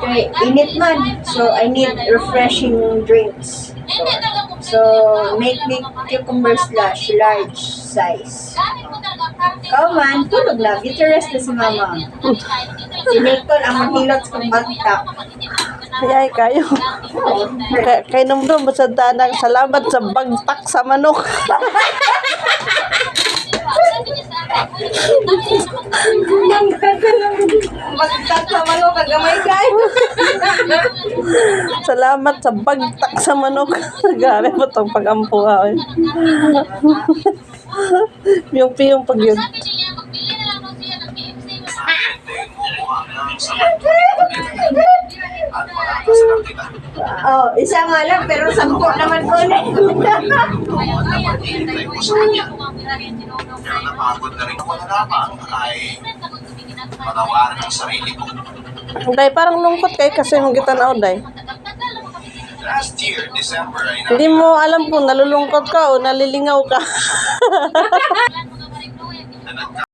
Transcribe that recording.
Kay init man. So, I need refreshing drinks. So make me cucumber slush, large size. Kau man, tulog na. Get your rest na si mama. Si Nicole ang maghilot sa bagtak. Ayay kayo. Kay numdum sa tanang salamat sa bagtak sa manok. Bagtak sa manok, kagamay kay. Salamat sa bagtak sa manok. Grabe po itong pag-ampuha. Piyong-piyong pag yun. Oh, isa nga lang, pero 10 naman ko na. Pero napagod na rin ako na lamang ay manawaran ang sarili ko. Day, parang lungkot kayo kasi nung gitanaw, Day. Last year, December, ay Hindi mo alam kung nalulungkot ka o nalilingaw ka.